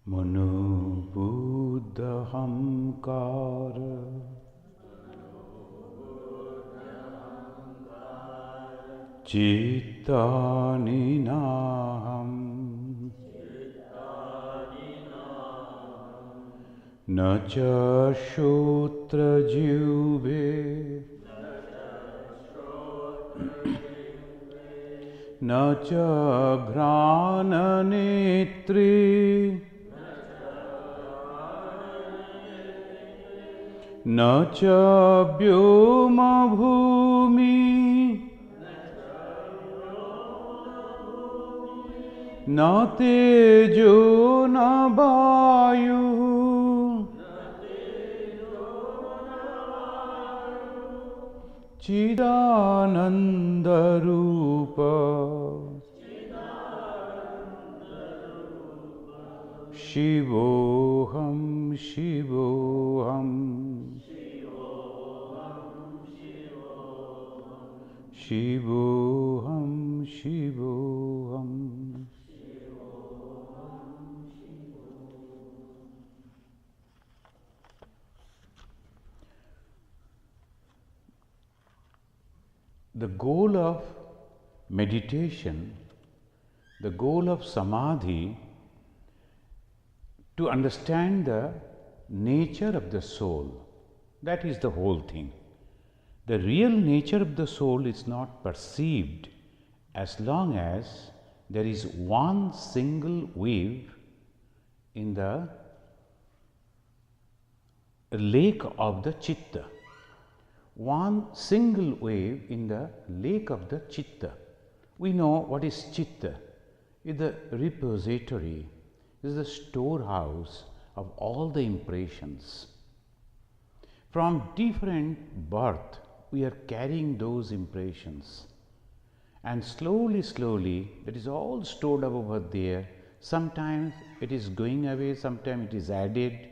Mano Buddha Hamkara Chittani Naham Nacha Shotra Jyubhe Nacha Grana Netri Nacha Vyoma Bhumi Na Tejo Na Vayu Chidananda Rupa Shivoham Shivoham Shivoham Shivoham. The goal of meditation, the goal of samadhi, to understand the nature of the soul. That is the whole thing. The real nature of the soul is not perceived as long as there is one single wave in the lake of the chitta. One single wave in the lake of the chitta. We know what is chitta. It is the repository, it is the storehouse of all the impressions. From different birth, we are carrying those impressions. And slowly, that is all stored up over there. Sometimes it is going away, sometimes it is added.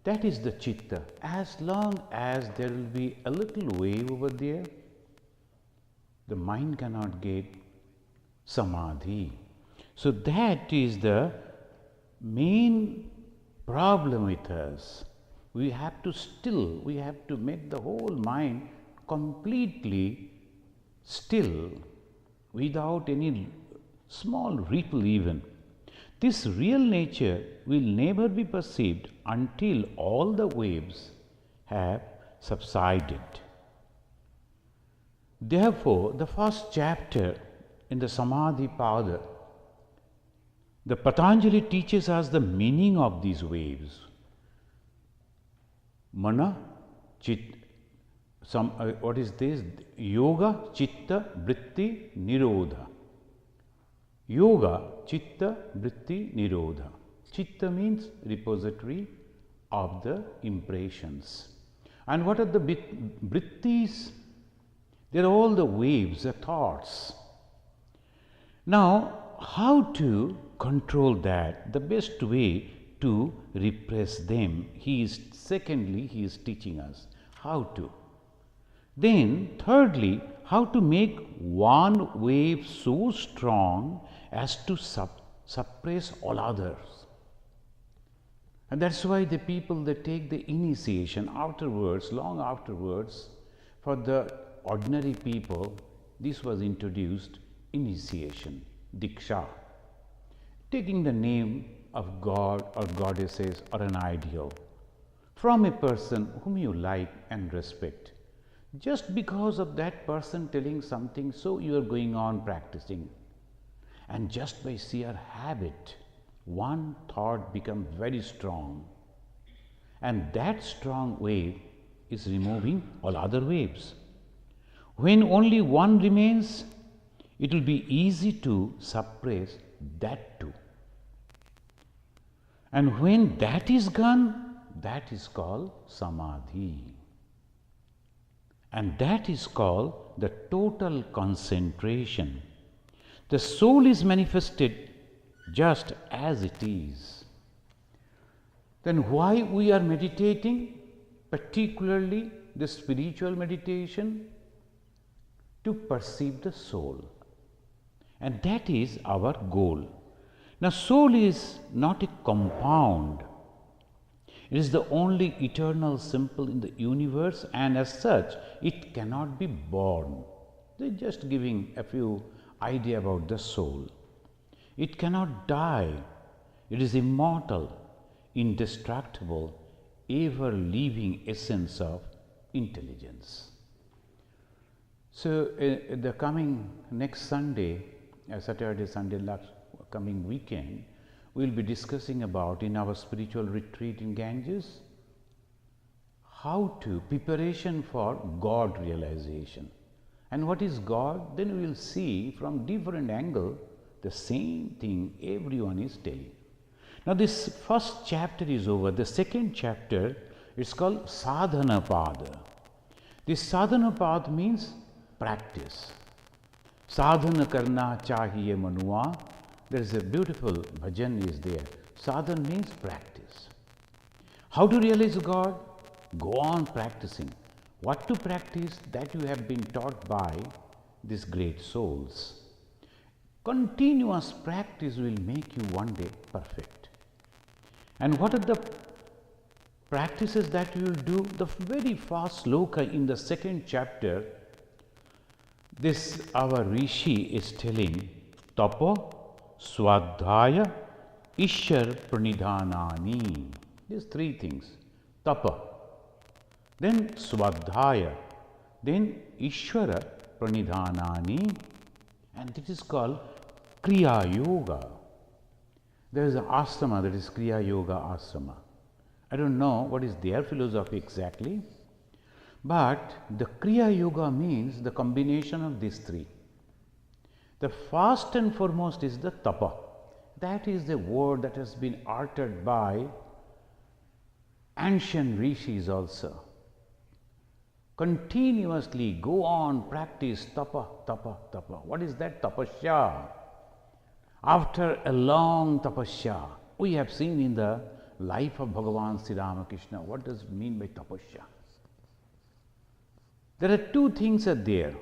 That is the chitta. As long as there will be a little wave over there, the mind cannot get samadhi. So that is the main problem with us. We have to make the whole mind completely still without any small ripple even. This real nature will never be perceived until all the waves have subsided. Therefore, the first chapter in the Samadhi Pada, the Patanjali teaches us the meaning of these waves. Mana, Chit, what is this? Yoga, Chitta, Vritti, Nirodha. Yoga, Chitta, Vritti, Nirodha. Chitta means repository of the impressions. And what are the Vrittis? They are all the waves, the thoughts. Now, how to control that? The best way to repress them, he is teaching us how to. Then, thirdly, how to make one wave so strong as to suppress all others. And that's why the people that take the initiation afterwards, long afterwards, for the ordinary people, this was introduced, initiation, Diksha. Taking the name of God or goddesses or an ideal from a person whom you like and respect. Just because of that person telling something, so you are going on practicing. And just by sheer habit, one thought becomes very strong. And that strong wave is removing all other waves. When only one remains, it will be easy to suppress that too. And when that is gone, that is called samadhi. And that is called the total concentration. The soul is manifested just as it is. Then why we are meditating, particularly the spiritual meditation? To perceive the soul. And that is our goal. Now, soul is not a compound. It is the only eternal symbol in the universe, and as such, it cannot be born. They're just giving a few idea about the soul. It cannot die. It is immortal, indestructible, ever-living essence of intelligence. So, the coming next Sunday, Saturday, Sunday, coming weekend, we will be discussing about in our spiritual retreat in Ganges, how to preparation for God realization. And what is God? Then we will see from different angle the same thing everyone is telling. Now this first chapter is over. The second chapter is called Sadhana Pada. This Sadhana Pada means practice. Sadhana karna chahiye manuwa. There is a beautiful bhajan is there. Sadhana means practice. How to realize God? Go on practicing. What to practice? That you have been taught by these great souls. Continuous practice will make you one day perfect. And what are the practices that you will do? The very first sloka in the second chapter, this our Rishi is telling, Tapo, Swadhyaya, Ishar Pranidhanani. These three things. Tapa, then Swadhyaya, then Ishvara Pranidhanani, and this is called Kriya Yoga. There is an ashrama, that is Kriya Yoga ashrama. I don't know what is their philosophy exactly, but the Kriya Yoga means the combination of these three. The first and foremost is the tapa. That is the word that has been uttered by ancient rishis also. Continuously go on, practice tapa, tapa, tapa. What is that? Tapasya. After a long tapasya, we have seen in the life of Bhagavan Sri Ramakrishna, what does it mean by tapasya? There are two things are there.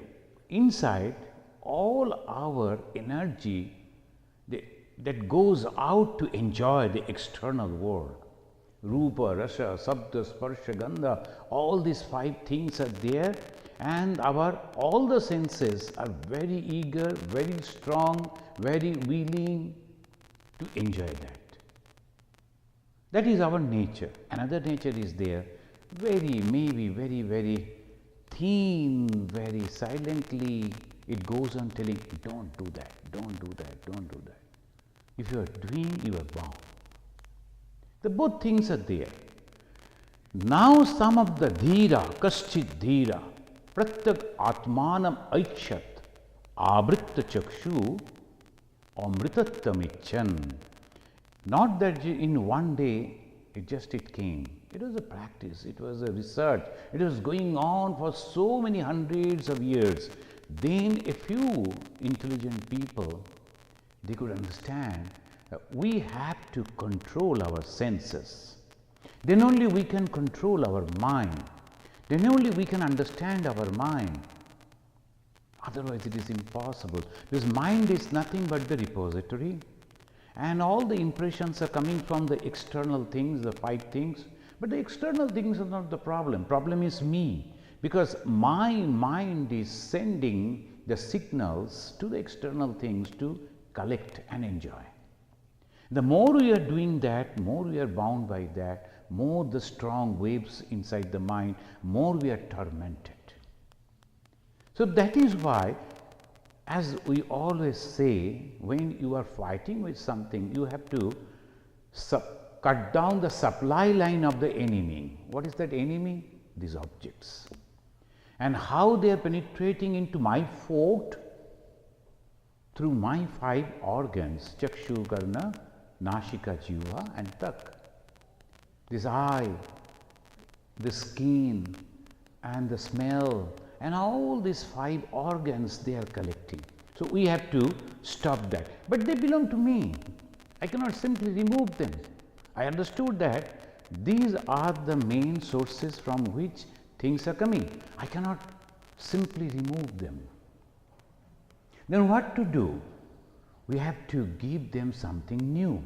Inside, all our energy that goes out to enjoy the external world. Rupa, Rasa, Sabda, Sparsha, Gandha, all these five things are there, and all the senses are very eager, very strong, very willing to enjoy that. That is our nature. Another nature is there, maybe very thin, very silently, it goes on telling, don't do that, don't do that, don't do that. If you are doing, you are bound. The both things are there. Now some of the dhira, kaschit dhira, pratyak atmanam aikshat, abritta chakshu, amritattamichan. Not that in one day it came. It was a practice, it was a research, it was going on for so many hundreds of years. Then a few intelligent people, they could understand that we have to control our senses. Then only we can control our mind. Then only we can understand our mind. Otherwise it is impossible. Because mind is nothing but the repository. And all the impressions are coming from the external things, the five things. But the external things are not the problem. Problem is me. Because my mind is sending the signals to the external things to collect and enjoy. The more we are doing that, more we are bound by that, more the strong waves inside the mind, more we are tormented. So that is why, as we always say, when you are fighting with something, you have to cut down the supply line of the enemy. What is that enemy? These objects. And how they are penetrating into my fort? Through my five organs, chakshu, karna, nashika, jiva and tak. This eye, the skin and the smell and all these five organs they are collecting. So we have to stop that. But they belong to me. I cannot simply remove them. I understood that these are the main sources from which things are coming. I cannot simply remove them. Then what to do? we have to give them something new.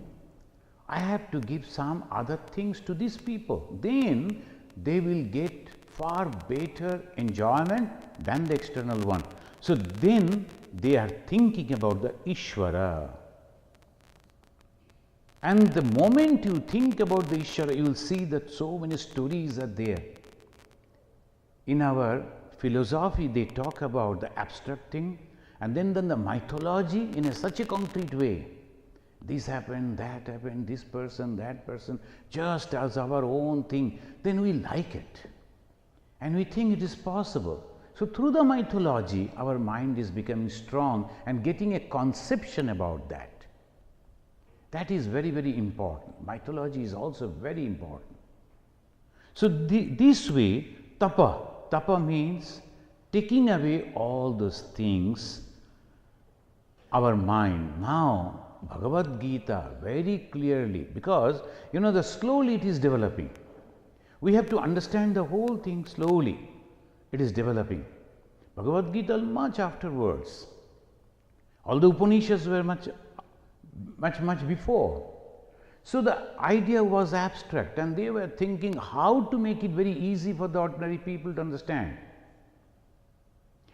I have to give some other things to these people. Then they will get far better enjoyment than the external one. So then they are thinking about the Ishvara. And the moment you think about the Ishvara, you will see that so many stories are there. In our philosophy, they talk about the abstract thing, and then the mythology in such a concrete way. This happened, that happened, this person, that person, just as our own thing. Then we like it. And we think it is possible. So through the mythology, our mind is becoming strong and getting a conception about that. That is very, very important. Mythology is also very important. So this way, tapa means taking away all those things, our mind. Now, Bhagavad Gita very clearly, because slowly it is developing. We have to understand the whole thing slowly. It is developing. Bhagavad Gita much afterwards. All the Upanishads were much before. So the idea was abstract, and they were thinking how to make it very easy for the ordinary people to understand.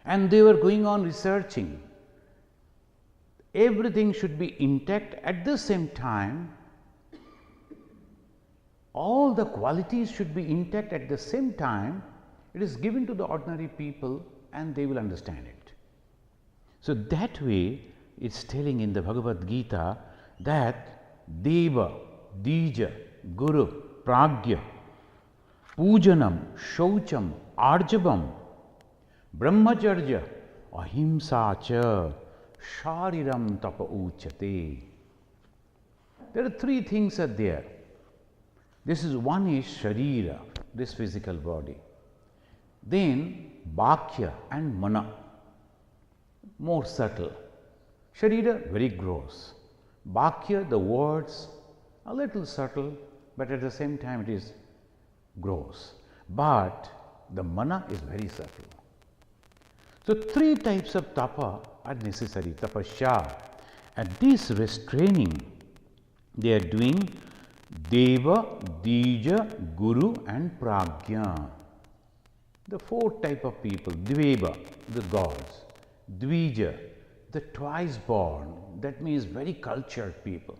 And they were going on researching. Everything should be intact. At the same time, all the qualities should be intact at the same time. It is given to the ordinary people and they will understand it. So that way, it's telling in the Bhagavad Gita that Deva, Dija, Guru, Pragya, Pujanam, Shaucham, Arjavam, Brahmacharya, Ahimsa cha, Shariram tapa uchate. There are three things are there. One is Sharira, this physical body. Then Bhakya and Mana, more subtle. Sharira, very gross. Bhakya, the words, a little subtle, but at the same time it is gross. But the Mana is very subtle. So three types of tapa are necessary, tapasya. And this restraining, they are doing Deva, Dija, Guru and Pragya. The four type of people. Dveva, the gods. Dvija, the twice born, that means very cultured people.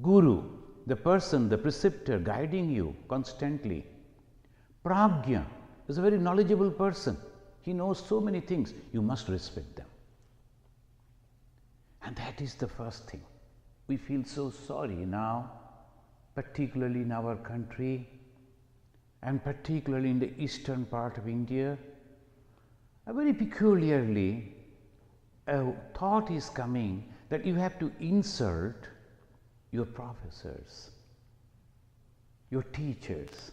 Guru, the person, the preceptor guiding you constantly. Pragya is a very knowledgeable person. He knows so many things. You must respect them. And that is the first thing. We feel so sorry now, particularly in our country and particularly in the eastern part of India. Very peculiarly, a thought is coming that you have to insult your professors, your teachers.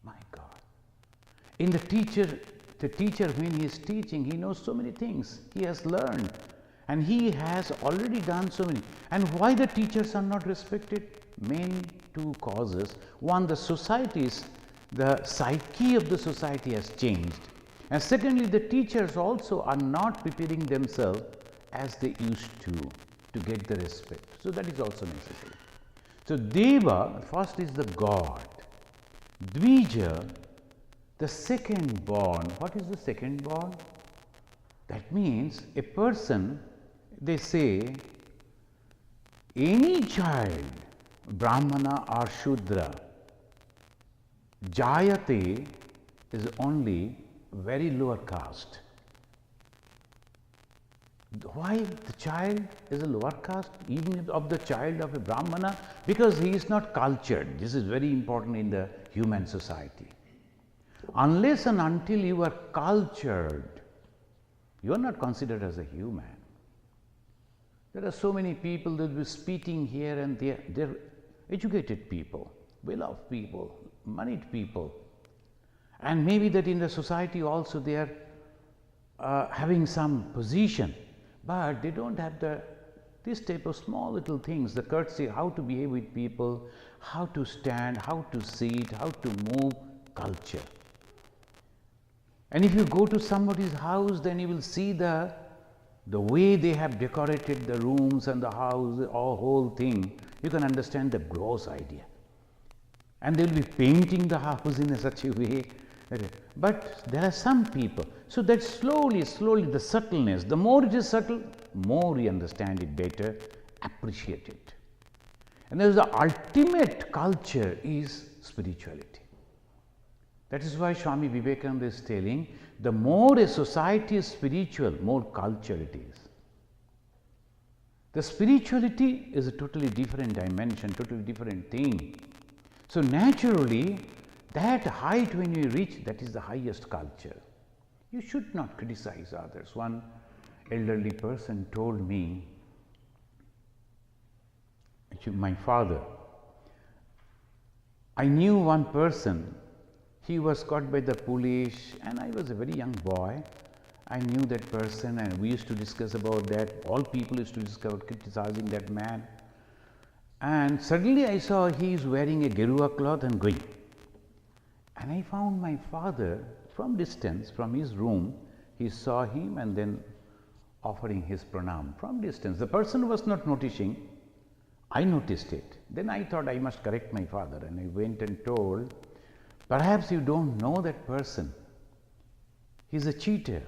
My God. In the teacher when he is teaching, he knows so many things. He has learned and he has already done so many. And why the teachers are not respected? Main two causes. One, the psyche of the society has changed. And secondly, the teachers also are not preparing themselves as they used to get the respect. So that is also necessary. So Deva, first is the God. Dvija, the second born. What is the second born? That means a person, they say, any child, Brahmana or Shudra, Jayate is only very lower caste. Why the child is a lower caste, even of the child of a Brahmana? Because he is not cultured. This is very important in the human society. Unless and until you are cultured, you are not considered as a human. There are so many people that will be speaking here and there. They are educated people, well-off people, moneyed people. And maybe that in the society also they are having some position, but they don't have this type of small little things, the courtesy, how to behave with people, how to stand, how to sit, how to move, culture. And if you go to somebody's house, then you will see the the way they have decorated the rooms and the house, or whole thing, you can understand the gross idea. And they will be painting the house in such a way. But there are some people. So that slowly, the subtleness, the more it is subtle, more we understand it better, appreciate it. And there is the ultimate culture is spirituality. That is why Swami Vivekananda is telling, the more a society is spiritual, more culture it is. The spirituality is a totally different dimension, totally different thing. So naturally, that height when you reach, that is the highest culture. You should not criticize others. One elderly person told me, actually my father, I knew one person, he was caught by the police and I was a very young boy. I knew that person and we used to discuss about that. All people used to discuss about criticizing that man. And suddenly I saw he is wearing a Gerua cloth and going. And I found my father from distance, from his room, he saw him and then offering his pranam from distance. The person was not noticing. I noticed it. Then I thought I must correct my father and I went and told, perhaps you don't know that person. He's a cheater.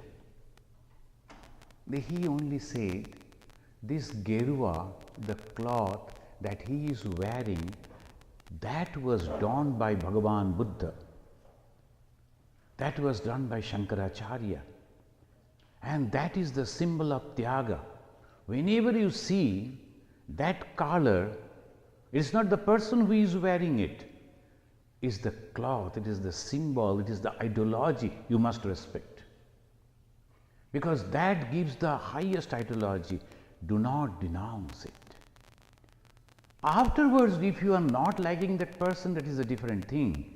He only said, this Gerua, the cloth that he is wearing, that was donned by Bhagavan Buddha. That was done by Shankaracharya. And that is the symbol of Tyaga. Whenever you see that color, it is not the person who is wearing it. It is the cloth, it is the symbol, it is the ideology you must respect. Because that gives the highest ideology. Do not denounce it. Afterwards, if you are not liking that person, that is a different thing.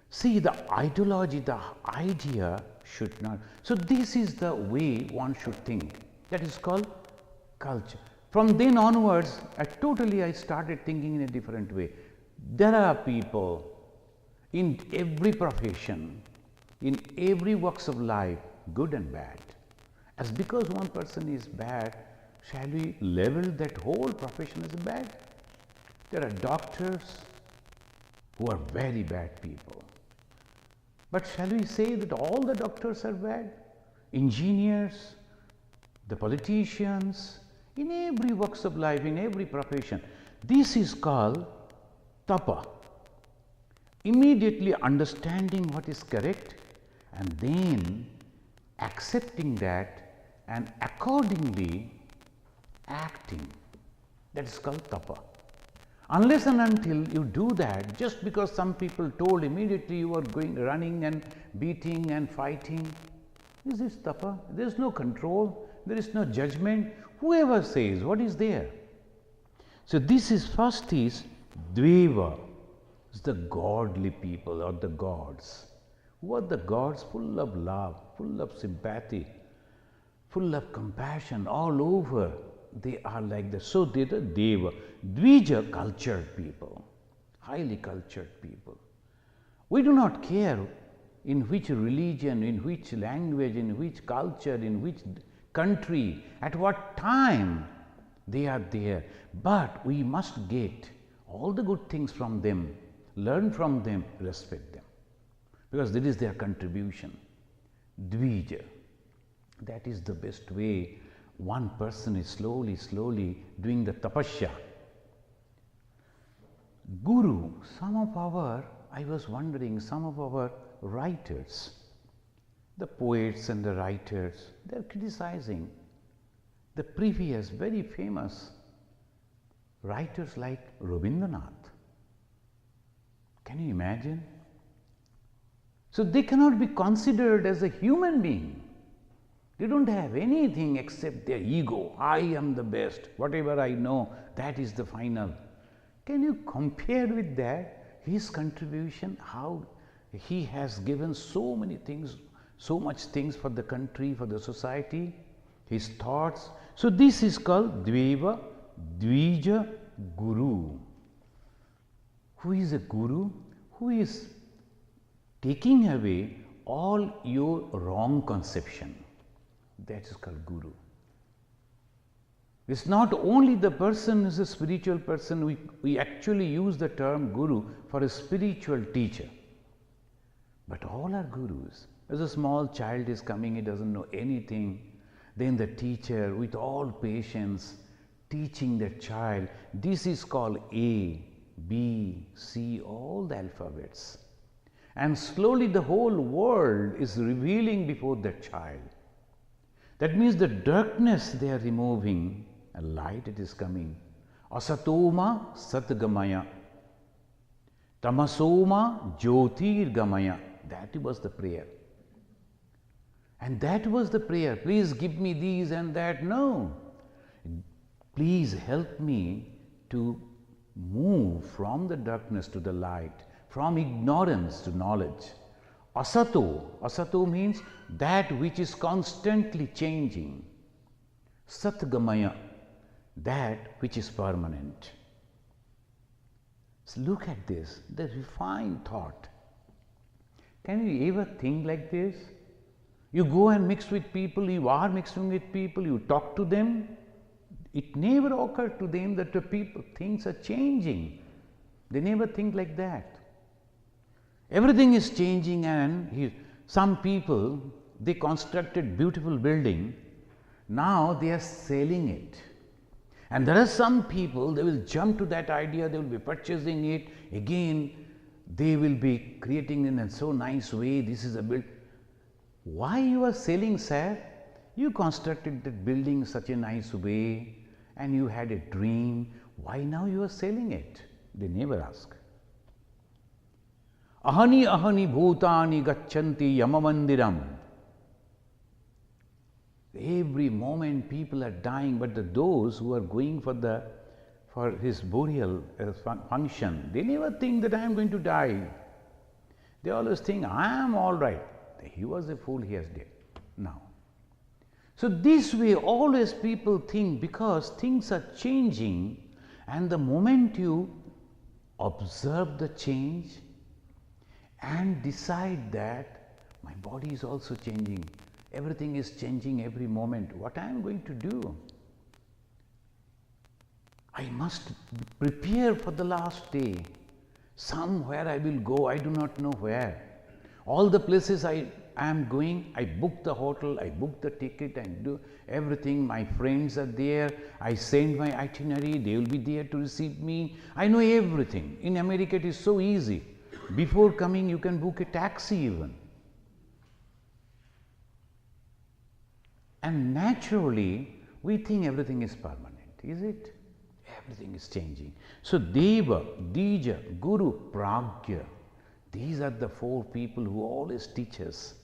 See, the ideology, the idea should not. So this is the way one should think. That is called culture. From then onwards, I started thinking in a different way. There are people in every profession, in every walks of life, good and bad. As because one person is bad, shall we label that whole profession as bad? There are doctors who are very bad people. But shall we say that all the doctors are bad? Engineers, the politicians, in every walks of life, in every profession. This is called tapa. Immediately understanding what is correct and then accepting that and accordingly acting. That is called tapa. Unless and until you do that, just because some people told, immediately you are running and beating and fighting. Is this tapa? There is no control, there is no judgment. Whoever says, what is there? So this is first is Dveva, it's the godly people or the gods. Who are the gods? Full of love, full of sympathy, full of compassion all over. They are like that. So they are the Deva. Dvija, cultured people, highly cultured people. We do not care in which religion, in which language, in which culture, in which country, at what time they are there. But we must get all the good things from them, learn from them, respect them. Because that is their contribution. Dvija. That is the best way one person is slowly doing the tapasya. Guru, I was wondering, some of our writers, the poets and the writers, they are criticizing the previous very famous writers like Rabindranath. Can you imagine? So they cannot be considered as a human being. They don't have anything except their ego. I am the best. Whatever I know, that is the final. Can you compare with that? His contribution, how he has given so many things, so much things for the country, for the society, his thoughts. So this is called Dveva, Dvija, Guru. Who is a Guru? Who is taking away all your wrong conception. That is called Guru. It's not only the person is a spiritual person, we actually use the term guru for a spiritual teacher. But all are gurus. As a small child is coming, he doesn't know anything. Then the teacher, with all patience, teaching the child. This is called A, B, C, all the alphabets. And slowly the whole world is revealing before the child. That means the darkness they are removing, a light it is coming. Asatoma satgamaya. Tamasoma jyotirgamaya. That was the prayer. And that was the prayer. Please give me these and that. No. Please help me to move from the darkness to the light, from ignorance to knowledge. Asato means that which is constantly changing. Satgamaya, that which is permanent. So look at this, the refined thought. Can you ever think like this? You go and mix with people, you are mixing with people, you talk to them. It never occurred to them that the people, things are changing. They never think like that. Everything is changing, and some people, they constructed beautiful building, now they are selling it. And there are some people, they will jump to that idea, they will be purchasing it, again they will be creating in a so nice way, this is a build. Why you are selling, sir? You constructed that building such a nice way and you had a dream, why now you are selling it? They never ask. Ahani ahani bhutani gacchanti yamamandiram. Every moment people are dying, but those who are going for his burial function, they never think that I am going to die. They always think I am all right. He was a fool, he has died now. So this way always people think, because things are changing, and the moment you observe the change and decide that my body is also changing, everything is changing every moment, what I am going to do? I must prepare for the last day. Somewhere I will go, I do not know where. All the places I am going, I book the hotel, I book the ticket, and do everything. My friends are there, I send my itinerary, they will be there to receive me. I know everything. In America it is so easy. Before coming you can book a taxi even. And naturally we think everything is permanent, is it? Everything is changing. So Deva, Dija, Guru, Pragya, these are the four people who always teach us.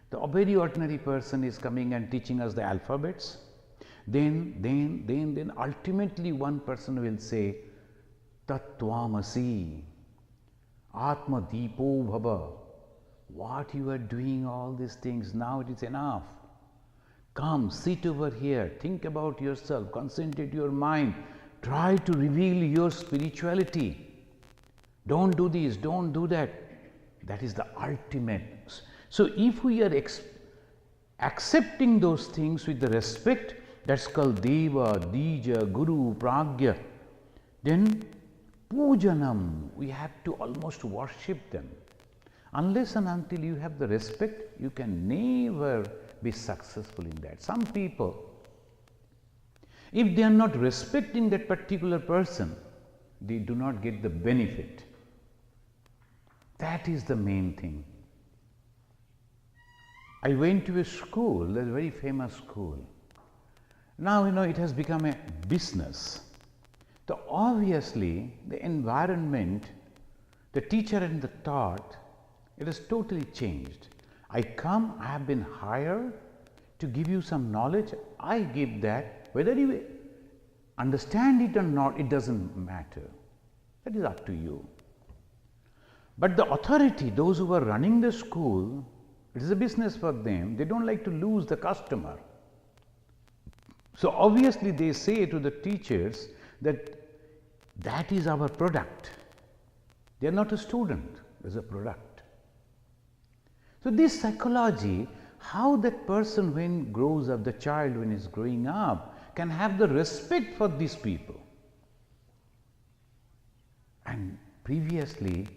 The very ordinary person is coming and teaching us the alphabets. Then ultimately one person will say, Tattvamasi, Atma Deepo Bhava. What you are doing, all these things, now it is enough. Come, sit over here, think about yourself, concentrate your mind, try to reveal your spirituality. Don't do this, don't do that. That is the ultimate. So if we are accepting those things with the respect, that's called Deva, Dija, Guru, Pragya, then Pujanam, we have to almost worship them. Unless and until you have the respect, you can never be successful in that. Some people, if they are not respecting that particular person, they do not get the benefit. That is the main thing. I went to a school, a very famous school. Now, it has become a business. So obviously, the environment, the teacher and the taught, it has totally changed. I come, I have been hired to give you some knowledge. I give that. Whether you understand it or not, it doesn't matter. That is up to you. But the authority, those who are running the school, it is a business for them. They don't like to lose the customer. So obviously they say to the teachers that that is our product. They are not a student, it is a product. So this psychology, how that person when grows up, the child when is growing up, can have the respect for these people. And previously,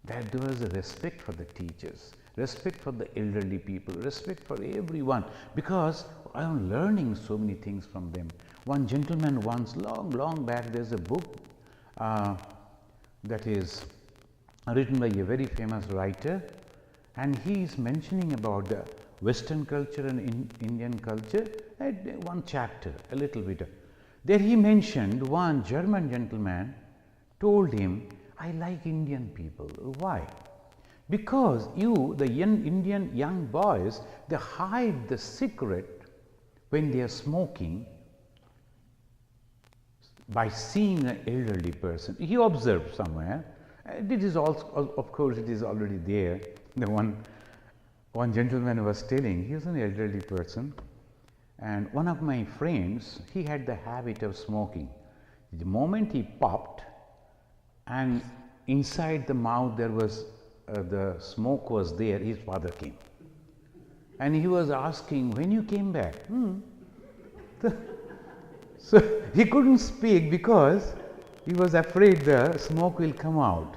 there was a respect for the teachers, respect for the elderly people, respect for everyone, because I am learning so many things from them. One gentleman once, long back, there's a book that is written by a very famous writer, and he is mentioning about the Western culture and Indian culture at one chapter, a little bit. There he mentioned one German gentleman told him, I like Indian people. Why? Because the Indian young boys, they hide the cigarette when they are smoking by seeing an elderly person. He observed somewhere. It is also, of course, it is already there. The one gentleman was telling, he was an elderly person, and one of my friends, he had the habit of smoking. The moment he popped, and inside the mouth there was the smoke was there, his father came. And he was asking, when you came back? So he couldn't speak because he was afraid the smoke will come out.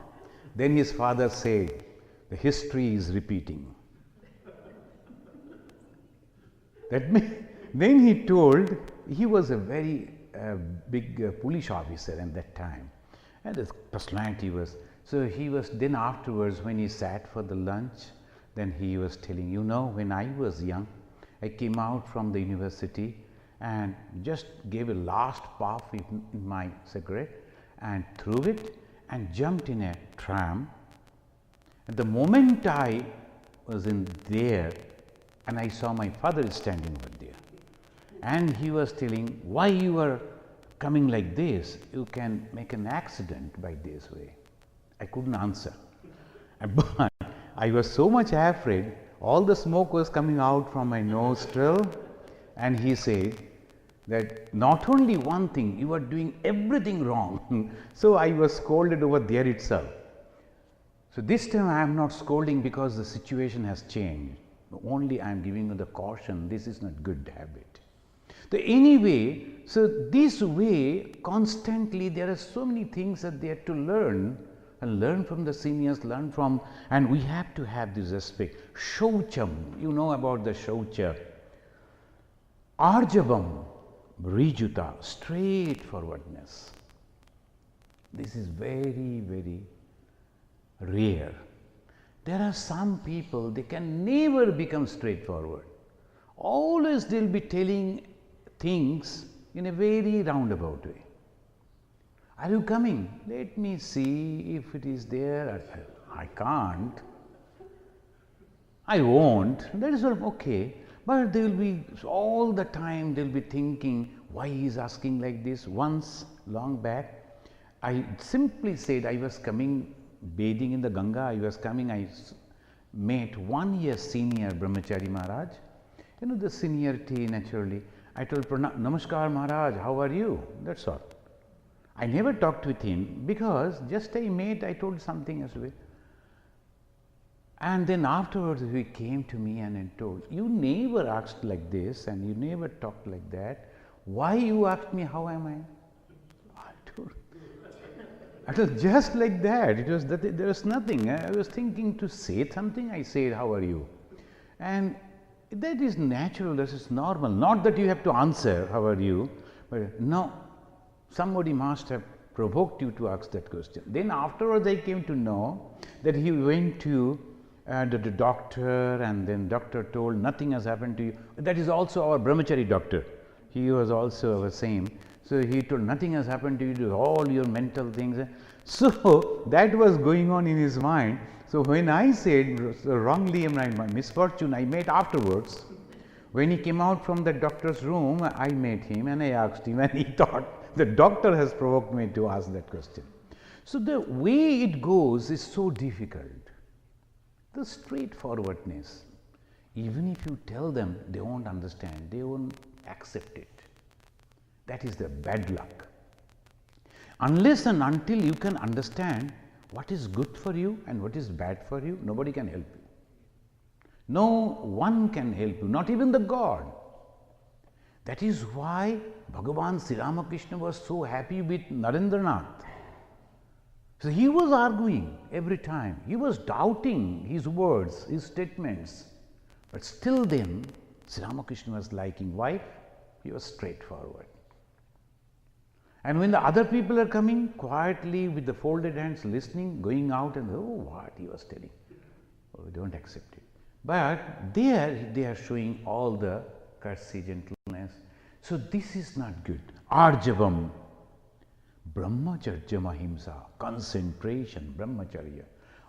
Then his father said, the history is repeating. Then he told, he was a very big police officer at that time, and his personality was, so he was, then afterwards when he sat for the lunch, then he was telling, you know, when I was young, I came out from the university and just gave a last puff in my cigarette and threw it and jumped in a tram. And the moment I was in there, and I saw my father standing over there, and he was telling, why you are coming like this? You can make an accident by this way. I couldn't answer, but I was so much afraid. All the smoke was coming out from my nostril, and he said that not only one thing, you are doing everything wrong. So I was scolded over there itself. So this time I am not scolding because the situation has changed. Only I am giving you the caution, this is not good habit. So anyway, so this way constantly there are so many things that they have to learn, and learn from the seniors, learn from, and we have to have this respect. Shaucham, you know about the shaucha. Arjavam, rijuta, straightforwardness. This is very, very rare. There are some people, they can never become straightforward. Always they'll be telling things in a very roundabout way. Are you coming? Let me see if it is there. I can't. I won't. That is all okay. But they will be, all the time they will be thinking, why he is asking like this. Once, long back, I simply said I was coming, bathing in the Ganga, I was coming, I met 1 year senior Brahmachari Maharaj. You know the seniority naturally. I told Namaskar Maharaj, how are you? That's all. I never talked with him because just I met, I told something as well. And then afterwards he came to me and I told, you never asked like this and you never talked like that. Why you asked me how am I? I told just like that. It was that there was nothing. I was thinking to say something. I said, how are you? And that is natural, that is normal. Not that you have to answer, how are you? But no, somebody must have provoked you to ask that question. Then afterwards I came to know that he went to the doctor, and then doctor told nothing has happened to you. That is also our brahmachari doctor. He was also the same. So he told nothing has happened to you, all your mental things. So that was going on in his mind. So when I said wrongly my misfortune, I met afterwards. When he came out from the doctor's room, I met him and I asked him, and he thought the doctor has provoked me to ask that question. So the way it goes is so difficult. The straightforwardness, even if you tell them, they won't understand, they won't accept it. That is the bad luck. Unless and until you can understand what is good for you and what is bad for you, nobody can help you. No one can help you, not even the God. That is why Bhagavan Sri Ramakrishna was so happy with Narendranath. So he was arguing every time. He was doubting his words, his statements. But still then, Sri Ramakrishna was liking. Why? He was straightforward. And when the other people are coming, quietly with the folded hands, listening, going out and, oh, what he was telling. Oh, we don't accept it. But there, they are showing all the courtesy, gentleness. So this is not good. Arjavam. Brahmacharya ahimsa. Concentration, brahmacharya.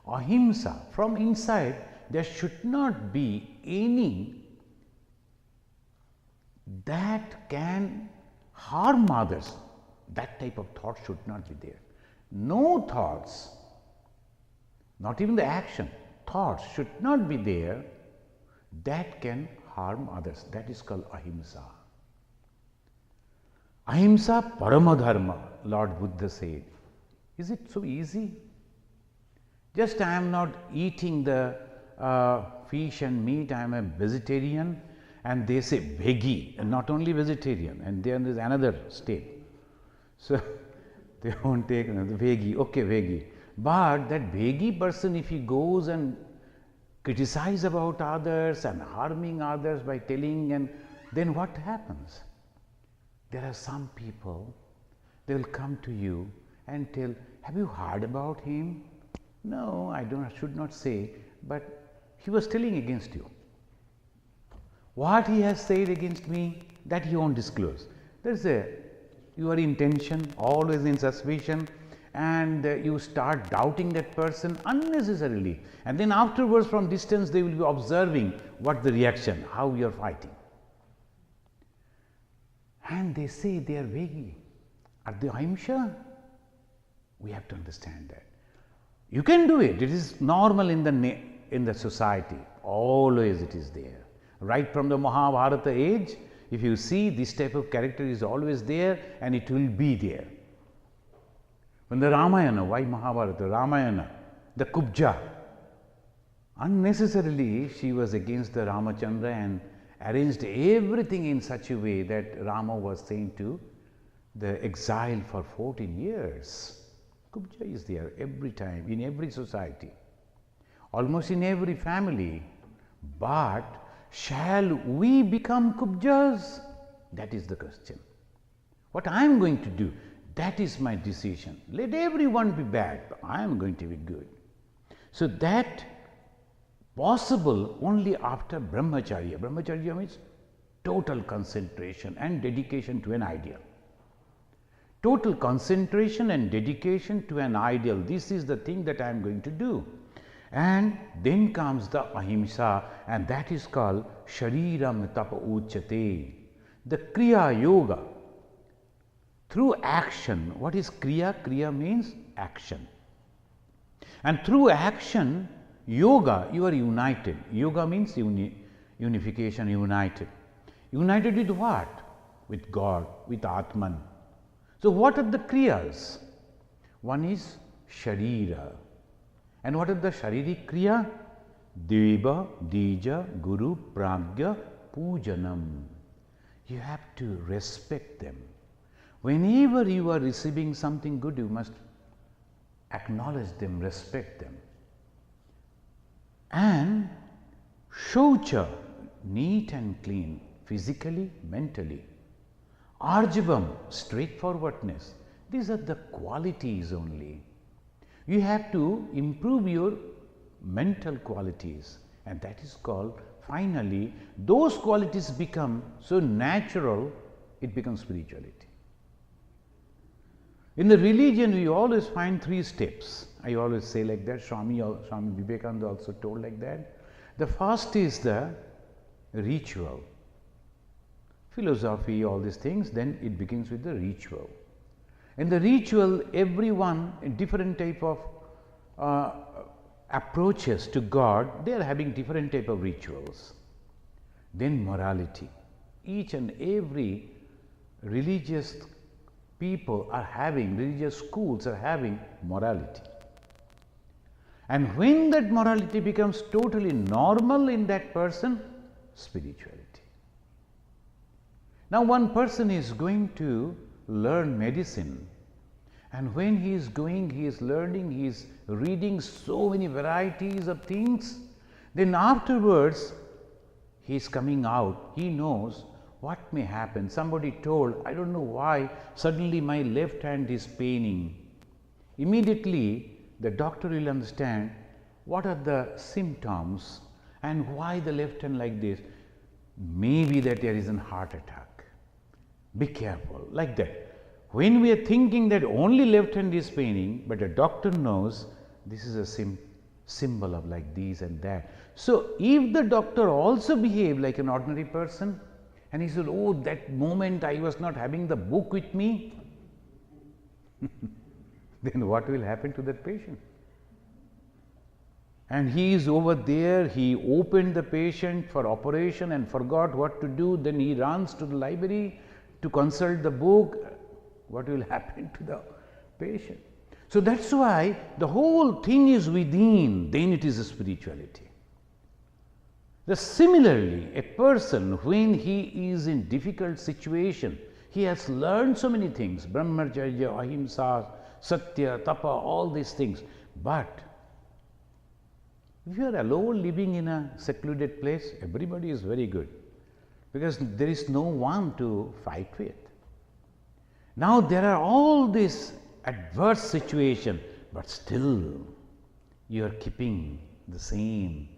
Ahimsa. From inside, there should not be any that can harm others. That type of thought should not be there. No thoughts, not even the action, thoughts should not be there that can harm others. That is called ahimsa. Ahimsa paramadharma, Lord Buddha said. Is it so easy? Just I am not eating the fish and meat, I am a vegetarian, and they say veggie, and not only vegetarian, and then there is another step. So they won't take another veggie, okay, veggie. But that veggie person, if he goes and criticize about others and harming others by telling, and then what happens? There are some people, they will come to you and tell, have you heard about him? No, I should not say, but he was telling against you. What he has said against me, that he won't disclose. There is your intention, always in suspicion, and you start doubting that person unnecessarily. And then afterwards, from distance, they will be observing what the reaction, how you are fighting. And they say they are veggie. Are they ahimsa? We have to understand that. You can do it. It is normal in the society. Always it is there. Right from the Mahabharata age, if you see, this type of character is always there and it will be there. When the Ramayana, why Mahabharata? Ramayana, the Kubja, unnecessarily she was against the Ramachandra and arranged everything in such a way that Rama was sent to the exile for 14 years. Kubja is there every time, in every society, almost in every family. But shall we become Kubjas? That is the question. What I am going to do, that is my decision. Let everyone be bad, but I am going to be good. So that possible only after brahmacharya. Brahmacharya means total concentration and dedication to an ideal. Total concentration and dedication to an ideal. This is the thing that I am going to do. And then comes the ahimsa, and that is called shariram tapa uchate. The kriya yoga. Through action. What is kriya? Kriya means action. And through action, yoga, you are united. Yoga means unification, united. United with what? With God, with Atman. So what are the kriyas? One is sharira. And what are the sharirik kriya? Deva, Dija, Guru, Pragya, Pujanam. You have to respect them. Whenever you are receiving something good, you must acknowledge them, respect them. And shaucha, neat and clean, physically, mentally. Arjavam, straightforwardness. These are the qualities only. You have to improve your mental qualities, and that is called, finally, those qualities become so natural, it becomes spirituality. In the religion, we always find 3 steps. I always say like that. Swami Vivekananda also told like that. The first is the ritual. Philosophy, all these things, then it begins with the ritual. In the ritual, everyone, in different type of approaches to God, they are having different type of rituals. Then morality. Each and every religious people are having, religious schools are having morality. And when that morality becomes totally normal in that person, spirituality. Now one person is going to learn medicine, and when he is going, he is learning, he is reading so many varieties of things, then afterwards he is coming out, he knows what may happen. Somebody told, I don't know why, suddenly my left hand is paining. Immediately the doctor will understand what are the symptoms and why the left hand like this. Maybe that there is a heart attack. Be careful, like that. When we are thinking that only left hand is paining, but a doctor knows this is a symbol of like this and that. So if the doctor also behave like an ordinary person, and he said, oh, that moment I was not having the book with me, then what will happen to that patient? And he is over there, he opened the patient for operation and forgot what to do, then he runs to the library to consult the book. What will happen to the patient? So that's why the whole thing is within, then it is a spirituality. Similarly, a person, when he is in difficult situation, he has learned so many things, brahmacharya, ahimsa, satya, tapa, all these things. But if you are alone living in a secluded place, everybody is very good, because there is no one to fight with. Now there are all these adverse situation, but still you are keeping the same.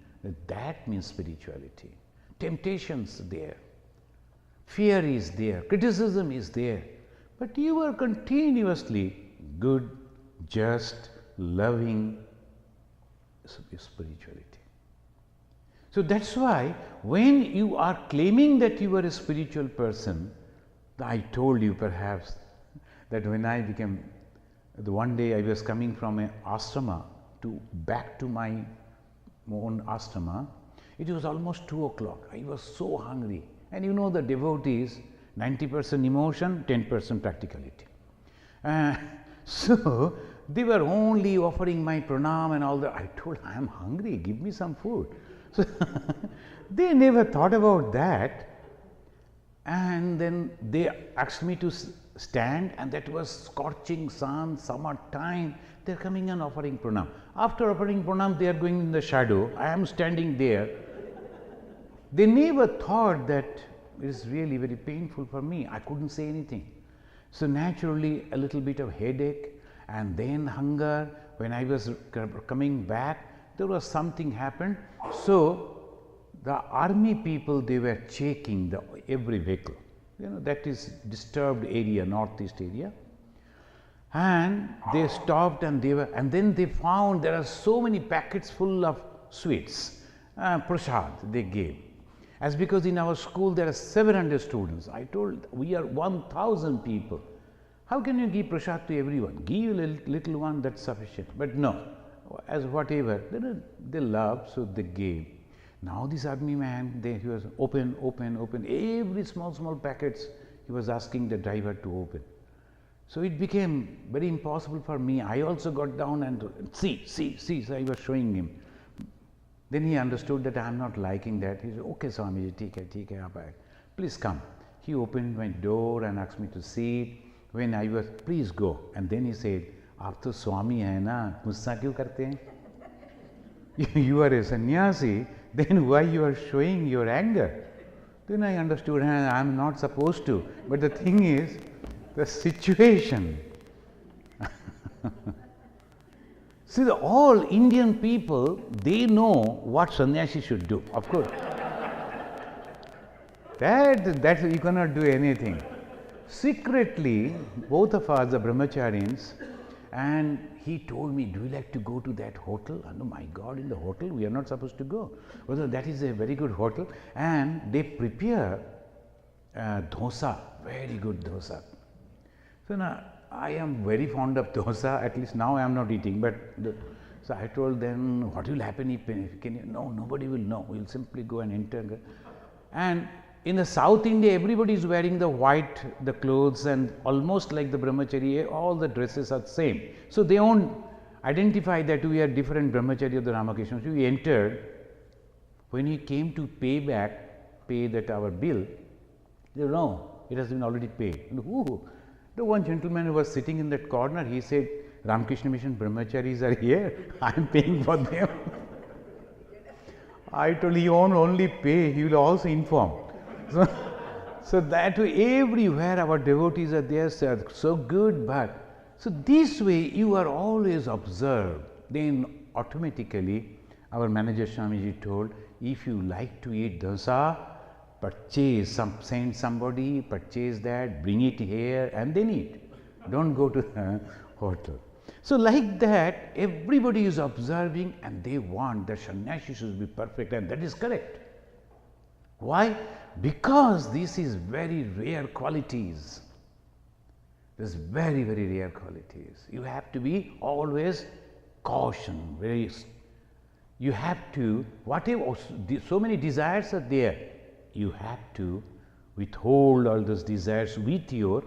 That means spirituality. Temptations there, fear is there, criticism is there, but you are continuously good, just, loving spirituality. So that's why when you are claiming that you are a spiritual person, I told you perhaps that when I became, one day I was coming from an ashrama back to my own ashrama, it was almost 2 o'clock. I was so hungry, and you know the devotees, 90% emotion, 10% practicality. So they were only offering my pranam and all that. I told, I am hungry, give me some food. So they never thought about that, and then they asked me to stand, and that was scorching sun, summer time. They are coming and offering pranam. After offering pranam, they are going in the shadow. I am standing there. They never thought that it is really very painful for me. I couldn't say anything. So naturally, a little bit of headache, and then hunger. When I was coming back, there was something happened. So the army people, they were checking every vehicle. You know, that is disturbed area, northeast area. And they stopped, and then they found there are so many packets full of sweets, prasad they gave. As because in our school there are 700 students, I told, we are 1,000 people. How can you give prasad to everyone? Give a little one, that's sufficient. But no, as whatever, they love, so they gave. Now this army man, he was open, every small packets he was asking the driver to open. So it became very impossible for me. I also got down and see, so I was showing him. Then he understood that I am not liking that. He said, okay Swamiji, theek hai, please come. He opened my door and asked me to sit. When I was, please go. And then he said, aap to Swami hai na, gussa kyun karte hain? You are a sannyasi, then why you are showing your anger? Then I understood, I am not supposed to. But the thing is, the situation. See, all Indian people, they know what sannyasi should do, of course. that you cannot do anything. Secretly, both of us, the brahmacharis, and he told me, do you like to go to that hotel? And oh my God, in the hotel, we are not supposed to go. Well, that is a very good hotel, and they prepare dosa, very good dosa. So now, I am very fond of dosa, at least now I am not eating, but so I told them, what will happen if no, nobody will know, we will simply go and enter. And in the South India, everybody is wearing the white, the clothes, and almost like the brahmachari, all the dresses are same. So they won't identify that we are different brahmachari of the Ramakrishna. So we entered. When he came to pay that our bill, they know, it has been already paid. And the one gentleman who was sitting in that corner, he said, Ramakrishna Mission brahmacharis are here, I am paying for them. I told he won't only pay, he will also inform. So that way, everywhere our devotees are there, so good, but so this way you are always observed. Then automatically, our manager Swamiji told, if you like to eat dosa, send somebody, purchase that, bring it here, and then eat. Don't go to the hotel. So like that, everybody is observing and they want that sannyasi should be perfect, and that is correct. Why? Because this is very rare qualities. This very, very rare qualities. You have to be always caution. You have to, whatever, so many desires are there, you have to withhold all those desires with your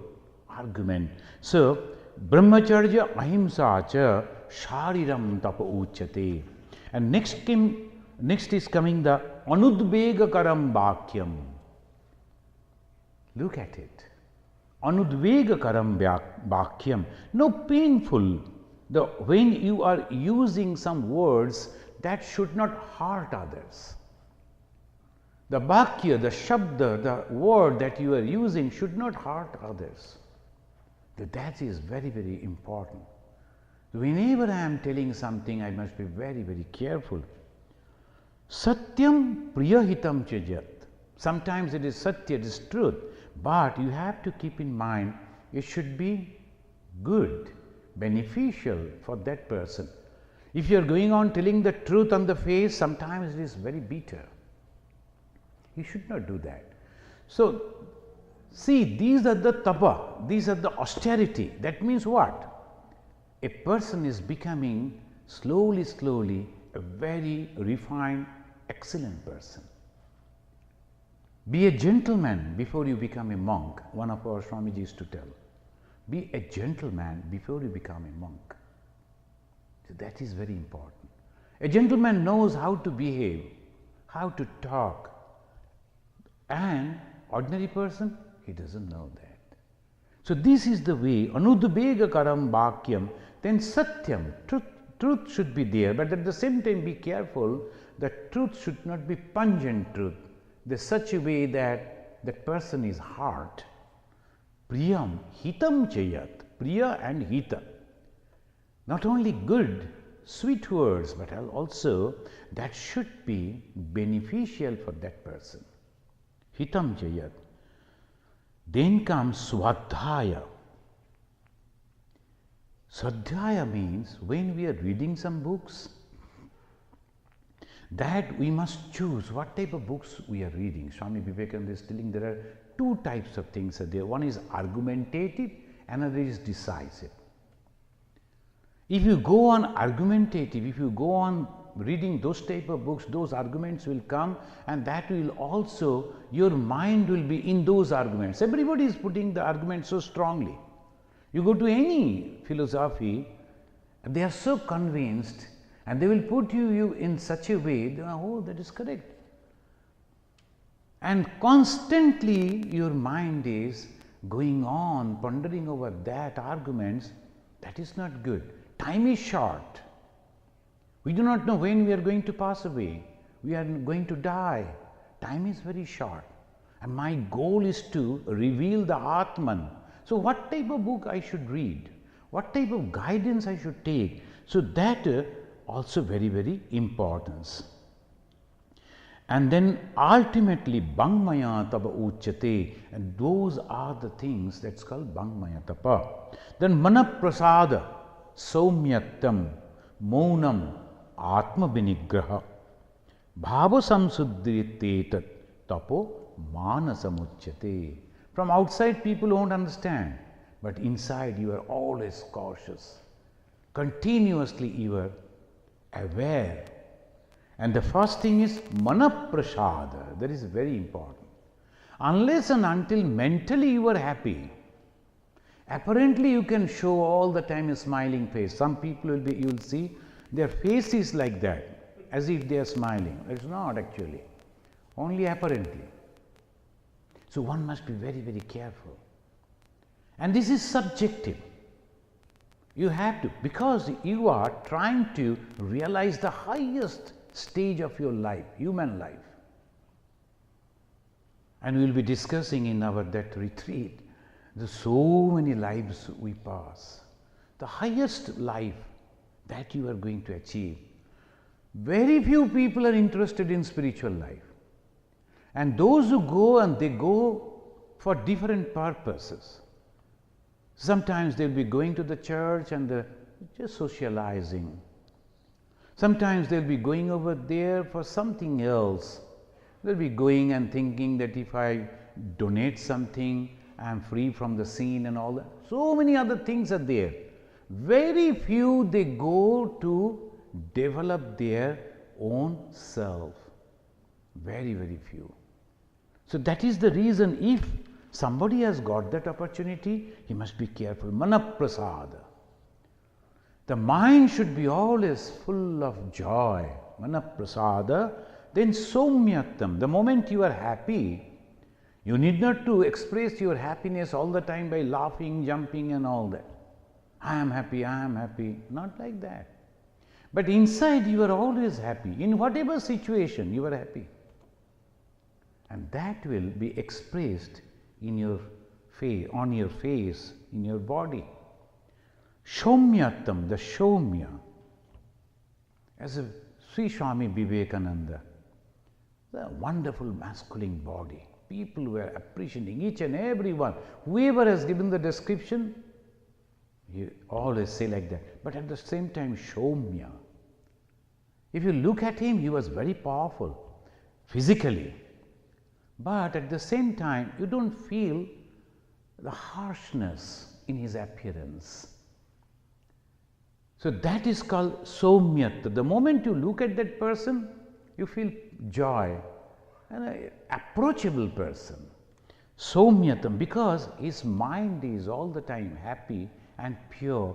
argument. So, brahmacharya ahimsa cha shariram tapa uchyate. And next is coming the anudvegakaram bhakyam. Look at it. Anudvegakaram bhakyam. No painful. When you are using some words that should not hurt others. The bhakya, the shabda, the word that you are using should not hurt others. That is very, very important. Whenever I am telling something, I must be very, very careful. Satyam priyahitam chajat. Sometimes it is satya, it is truth, but you have to keep in mind it should be good, beneficial for that person. If you are going on telling the truth on the face, sometimes it is very bitter. You should not do that. So, see, these are the tapa, these are the austerity. That means what? A person is becoming slowly, slowly a very refined, excellent person. Be a gentleman before you become a monk. One of our Swamiji used to tell. Be a gentleman before you become a monk. So that is very important. A gentleman knows how to behave, how to talk, and ordinary person, he doesn't know that. So this is the way, anudvegakaram bhakyam, then satyam, truth should be there, but at the same time be careful that truth should not be pungent truth. There's such a way that that person is hurt. Priyam, hitam chayat, priya and hita. Not only good, sweet words, but also that should be beneficial for that person. Hitam chayat. Then comes swadhyaya. Swadhyaya means when we are reading some books, that we must choose what type of books we are reading. Swami Vivekananda is telling there are two types of things are there. One is argumentative, another is decisive. If you go on argumentative, if you go on reading those type of books, those arguments will come, and that will also, your mind will be in those arguments. Everybody is putting the argument so strongly. You go to any philosophy, they are so convinced, and they will put you in such a way, oh, that is correct. And constantly your mind is going on, pondering over that arguments, that is not good. Time is short. We do not know when we are going to pass away. We are going to die. Time is very short. And my goal is to reveal the Atman. So what type of book I should read? What type of guidance I should take? So that also very, very important. And then ultimately Bhangmaya Tapa Uchyate, and those are the things that's called Bhangmaya Tapa. Then Manaprasada, Saumyattam, Maunam, Atma Vinigraha, Bhava Samsuddhitetat, Tapo Manasamuchyate. From outside people won't understand, but inside you are always cautious. Continuously you are aware. And the first thing is Manaprasada, that is very important. Unless and until mentally you are happy, apparently you can show all the time a smiling face. Some people will be, you will see their face is like that, as if they are smiling. It's not actually, only apparently. So one must be very, very careful. And this is subjective. You have to, because you are trying to realize the highest stage of your life, human life. And we will be discussing in our that retreat, the so many lives we pass. The highest life that you are going to achieve. Very few people are interested in spiritual life. And those who go, and they go for different purposes. Sometimes they'll be going to the church and just socializing. Sometimes they'll be going over there for something else. They'll be going and thinking that if I donate something, I am free from the sin and all that. So many other things are there. Very few they go to develop their own self. Very, very few. So that is the reason, if somebody has got that opportunity, he must be careful. Manaprasada. The mind should be always full of joy. Manaprasada. Then somyatam. The moment you are happy, you need not to express your happiness all the time by laughing, jumping and all that. I am happy, I am happy. Not like that. But inside you are always happy. In whatever situation you are happy. And that will be expressed in your face, on your face, in your body. Shomyatam, the Shomya. As a Sri Swami Vivekananda, the wonderful masculine body. People were appreciating, each and every one. Whoever has given the description, you always say like that. But at the same time, Shomya. If you look at him, he was very powerful physically. But at the same time, you don't feel the harshness in his appearance. So that is called Somyat. The moment you look at that person, you feel joy. An approachable person. Somyatam, because his mind is all the time happy and pure.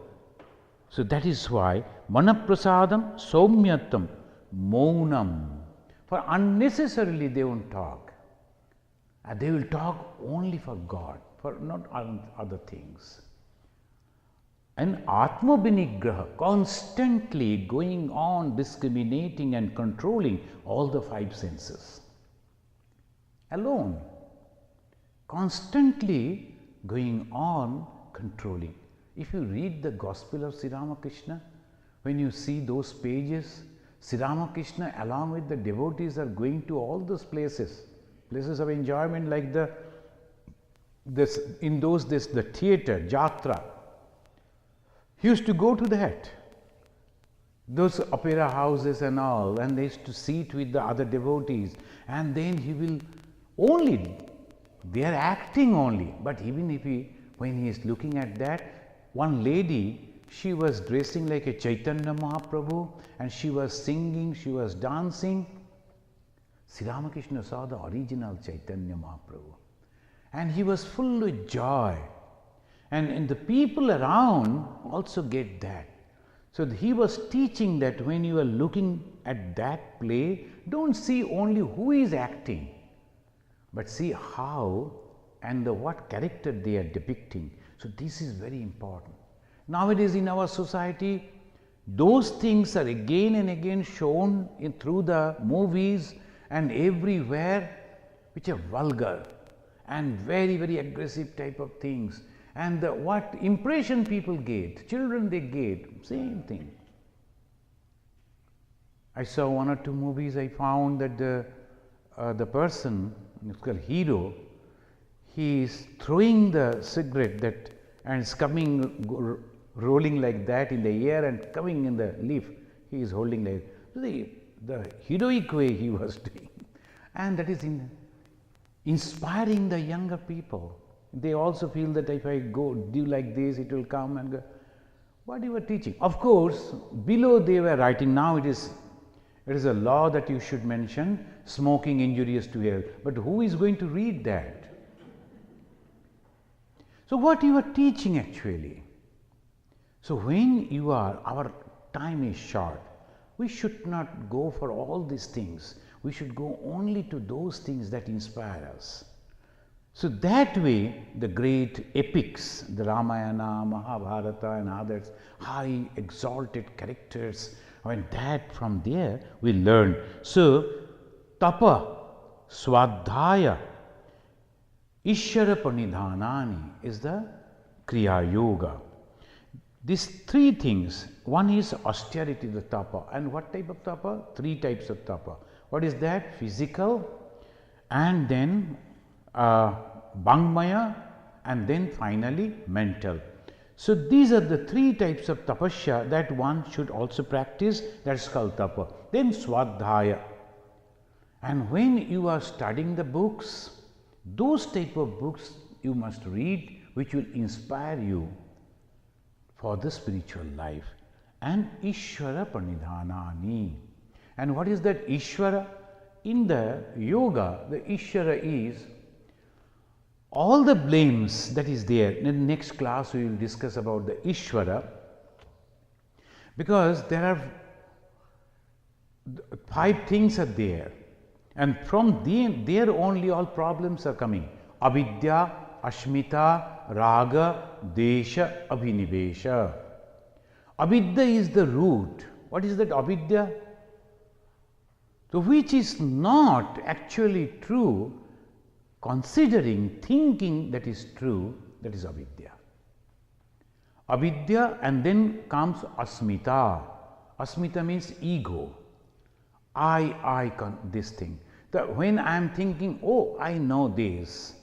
So that is why Manaprasadam, Somyatam, Maunam. For unnecessarily they won't talk. They will talk only for God, for not other things. And Atmabhinigraha, constantly going on discriminating and controlling all the five senses. Alone, constantly going on controlling. If you read the Gospel of Sri Ramakrishna, when you see those pages, Sri Ramakrishna along with the devotees are going to all those places of enjoyment, like the theatre, Jatra. He used to go to that, those opera houses and all, and they used to sit with the other devotees, and then he will only, they are acting only, but even if when he is looking at that, one lady, she was dressing like a Chaitanya Mahaprabhu, and she was singing, she was dancing. Sri Ramakrishna saw the original Chaitanya Mahaprabhu, and he was full with joy. And the people around also get that. So he was teaching that when you are looking at that play, don't see only who is acting, but see how and what character they are depicting. So this is very important. Nowadays in our society, those things are again and again shown through the movies and everywhere, which are vulgar and very, very aggressive type of things. And what impression people get, children they get, same thing. I saw one or two movies, I found that the person, it's called hero, he is throwing the cigarette and it's coming, rolling like that in the air and coming in the leaf, he is holding like the heroic way he was doing. And that is inspiring the younger people. They also feel that if I go do like this, it will come and go. What you were teaching? Of course, below they were writing, now it is a law that you should mention smoking injurious to health. But who is going to read that? So what you are teaching actually? So when our time is short, we should not go for all these things. We should go only to those things that inspire us. So that way, the great epics, the Ramayana, Mahabharata and others, high exalted characters, that from there we learn. So, tapa, swadhyaya, ishvara pranidhanani is the kriya yoga. These three things, one is austerity, the tapa. And what type of tapa? Three types of tapa. What is that? Physical, and then Bangmaya, and then finally mental. So these are the three types of tapasya that one should also practice. That's called tapa. Then swadhyaya. And when you are studying the books, those type of books you must read which will inspire you for the spiritual life. And Ishvara Pranidhanani. And what is that Ishvara? In the yoga, the Ishvara is all the blames that is there. In the next class we will discuss about the Ishvara, because there are 5 things are there, and from there only all problems are coming. Avidya, Ashmita, Raga, Desha, Abhinivesha. Avidya is the root. What is that avidya? So which is not actually true, considering, thinking that is true, that is avidya. Avidya, and then comes asmita. Asmita means ego. This thing. When I am thinking, oh, I know this.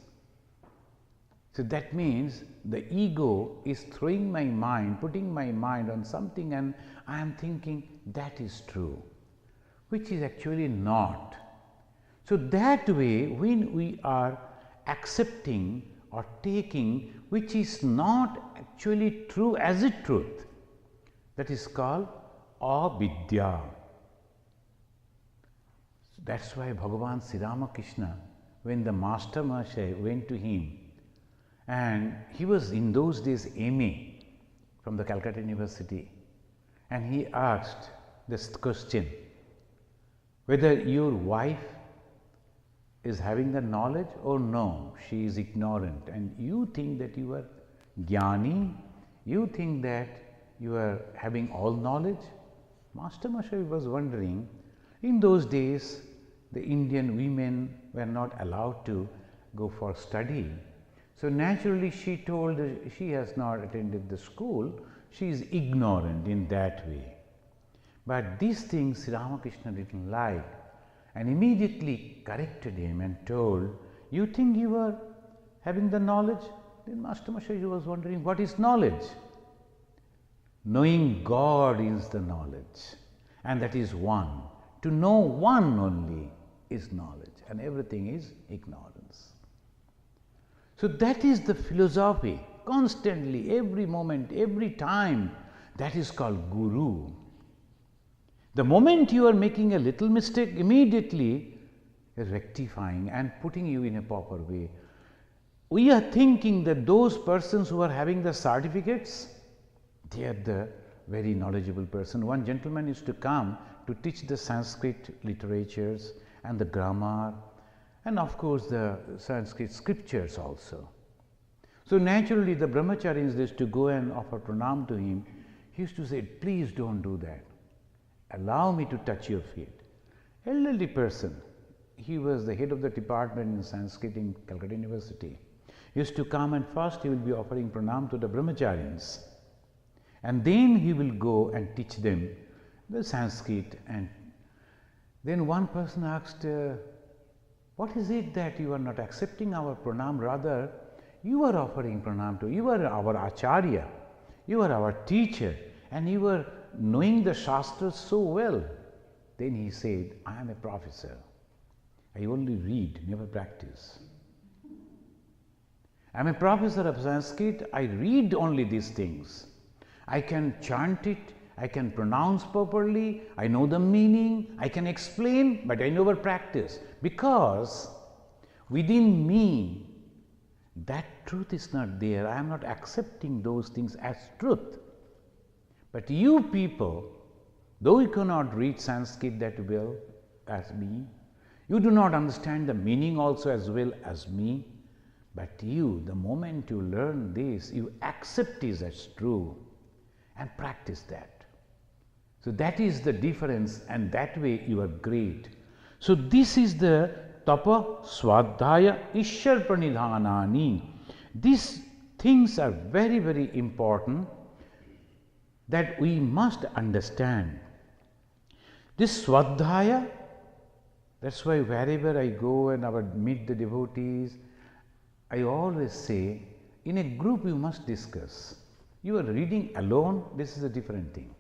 So that means the ego is throwing my mind, putting my mind on something, and I am thinking that is true, which is actually not. So that way, when we are accepting or taking which is not actually true as a truth, that is called avidya. So that's why Bhagavan Sri Ramakrishna, when the Master Mahasaya went to him, and he was in those days MA from the Calcutta University, and he asked this question, whether your wife is having the knowledge or no, she is ignorant, and you think that you are jnani, you think that you are having all knowledge. Master Mahasaya was wondering, in those days the Indian women were not allowed to go for study. So naturally she told she has not attended the school, she is ignorant in that way. But these things Sri Ramakrishna didn't like, and immediately corrected him and told, you think you are having the knowledge? Then Master Mahasaya was wondering, what is knowledge? Knowing God is the knowledge, and that is one. To know one only is knowledge, and everything is ignorance. So that is the philosophy, constantly, every moment, every time. That is called Guru. The moment you are making a little mistake, immediately rectifying and putting you in a proper way. We are thinking that those persons who are having the certificates, they are the very knowledgeable person. One gentleman used to come to teach the Sanskrit literatures and the grammar, and of course the Sanskrit scriptures also. So naturally the brahmacharis used to go and offer pranam to him. He used to say, please don't do that. Allow me to touch your feet. Elderly person, he was the head of the department in Sanskrit in Calcutta University. He used to come, and first he will be offering pranam to the brahmacharis, and then he will go and teach them the Sanskrit. And then one person asked, what is it that you are not accepting our pranam? Rather, you are offering pranam to, you are our acharya, you are our teacher, and you are knowing the Shastras so well. Then he said, I am a professor. I only read, never practice. I am a professor of Sanskrit, I read only these things. I can chant it, I can pronounce properly, I know the meaning, I can explain, but I never practice, because within me that truth is not there. I am not accepting those things as truth. But you people, though you cannot read Sanskrit that well as me, you do not understand the meaning also as well as me, But you, the moment you learn this, you accept it as true and practice that. So that is the difference, and that way you are great. So this is the tapa, swadhyaya, ishar pranidhanani. These things are very, very important that we must understand. This swadhyaya, that's why wherever I go and I would meet the devotees, I always say, in a group you must discuss. You are reading alone, this is a different thing.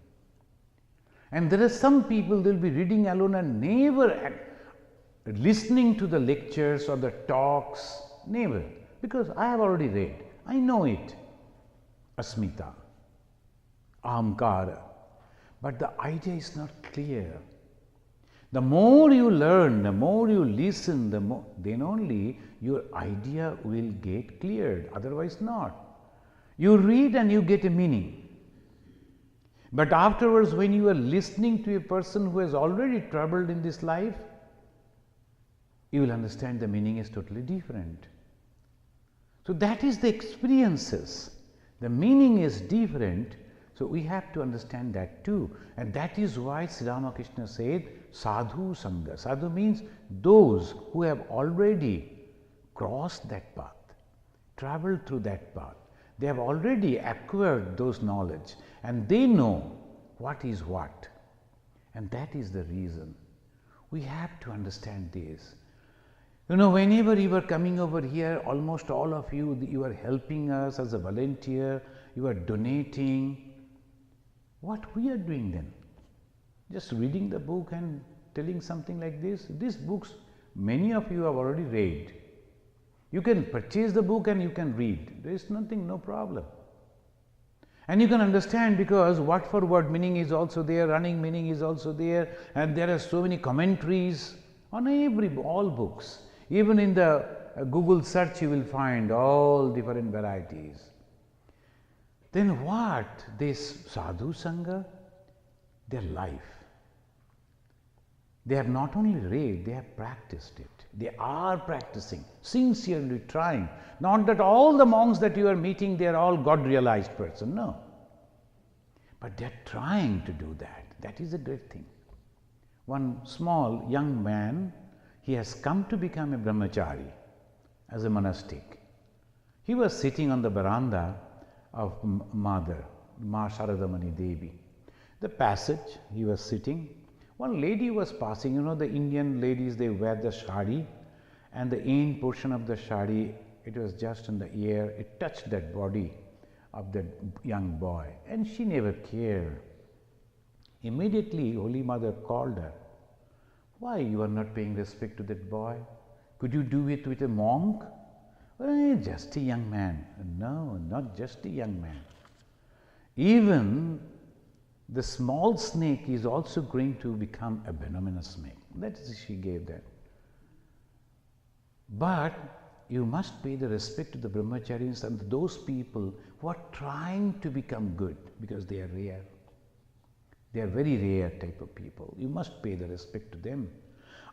And there are some people, they will be reading alone and never listening to the lectures or the talks, never. Because I have already read, I know it. Asmita, ahamkara. But the idea is not clear. The more you learn, the more you listen, then only your idea will get cleared, otherwise not. You read and you get a meaning. But afterwards, when you are listening to a person who has already traveled in this life, you will understand the meaning is totally different. So that is the experiences. The meaning is different, so we have to understand that too. And that is why Sri Ramakrishna said, sadhu sangha. Sadhu means those who have already crossed that path, traveled through that path. They have already acquired those knowledge and they know what is what. And that is the reason. We have to understand this. You know, whenever you are coming over here, almost all of you, you are helping us as a volunteer, you are donating. What we are doing then? Just reading the book and telling something like this? These books, many of you have already read. You can purchase the book and you can read. There is nothing, no problem. And you can understand because word for word meaning is also there, running meaning is also there, and there are so many commentaries on all books. Even in the Google search you will find all different varieties. Then what? This sadhu sangha, their life. They have not only read, they have practiced it. They are practicing, sincerely trying. Not that all the monks that you are meeting, they are all God-realized person, no. But they are trying to do that. That is a great thing. One small young man, he has come to become a brahmachari as a monastic. He was sitting on the veranda of Mother, Ma Sharadamani Devi. The passage, he was sitting. One lady was passing, you know, the Indian ladies, they wear the shadi, and the end portion of the shadi, it was just in the air, it touched that body of that young boy, and she never cared. Immediately, Holy Mother called her. Why you are not paying respect to that boy? Could you do it with a monk? Well, just a young man. No, not just a young man. Even the small snake is also going to become a venomous snake. That is, she gave that. But you must pay the respect to the brahmacharis and those people who are trying to become good because they are rare. They are very rare type of people. You must pay the respect to them.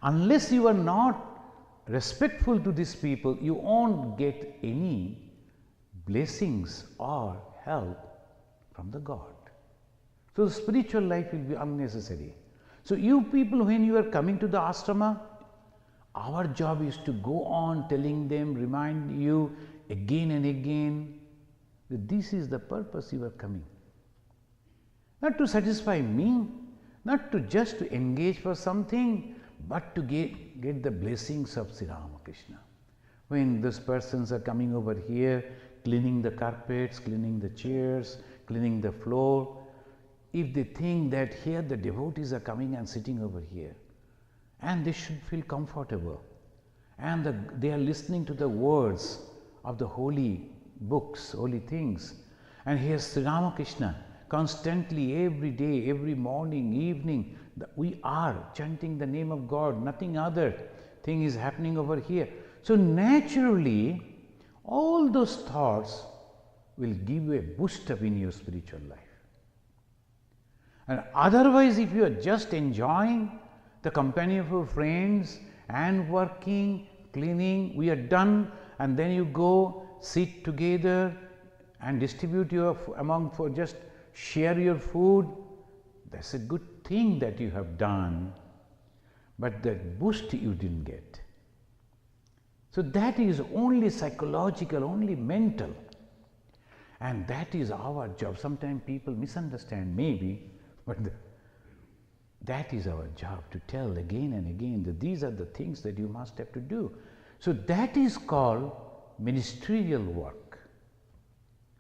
Unless you are not respectful to these people, you won't get any blessings or help from the God. So the spiritual life will be unnecessary. So you people, when you are coming to the ashrama, our job is to go on telling them, remind you again and again that this is the purpose you are coming. Not to satisfy me, not to just to engage for something, but to get the blessings of Sri Ramakrishna. When these persons are coming over here, cleaning the carpets, cleaning the chairs, cleaning the floor, if they think that here the devotees are coming and sitting over here, and they should feel comfortable, and they are listening to the words of the holy books, holy things, and here's Sri Ramakrishna constantly every day, every morning, evening, we are chanting the name of God, nothing other thing is happening over here. So naturally, all those thoughts will give you a boost up in your spiritual life. And otherwise, if you are just enjoying the company of your friends and working, cleaning, we are done, and then you go sit together and distribute your among for just share your food. That's a good thing that you have done, but that boost you didn't get. So that is only psychological, only mental, and that is our job. Sometimes people misunderstand maybe, but that is our job, to tell again and again that these are the things that you must have to do. So that is called ministerial work.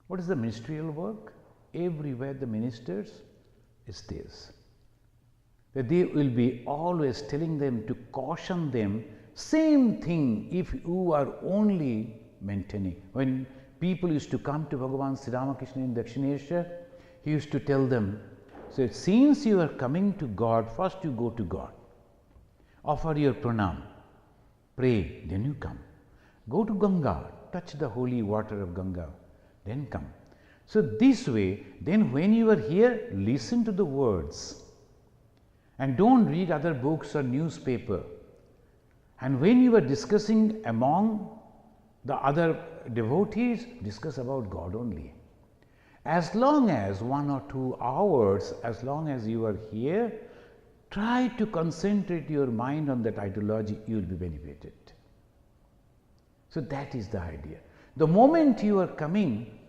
What is the ministerial work? Everywhere the ministers is this, that they will be always telling them to caution them, same thing if you are only maintaining. When people used to come to Bhagavan Sri Ramakrishna in Dakshinesha, he used to tell them, so since you are coming to God, first you go to God, offer your pranam, pray, then you come. Go to Ganga, touch the holy water of Ganga, then come. So this way, then when you are here, listen to the words and don't read other books or newspaper. And when you are discussing among the other devotees, discuss about God only. As long as 1 or 2 hours, as long as you are here, try to concentrate your mind on that ideology, you will be benefited. So that is the idea. The moment you are coming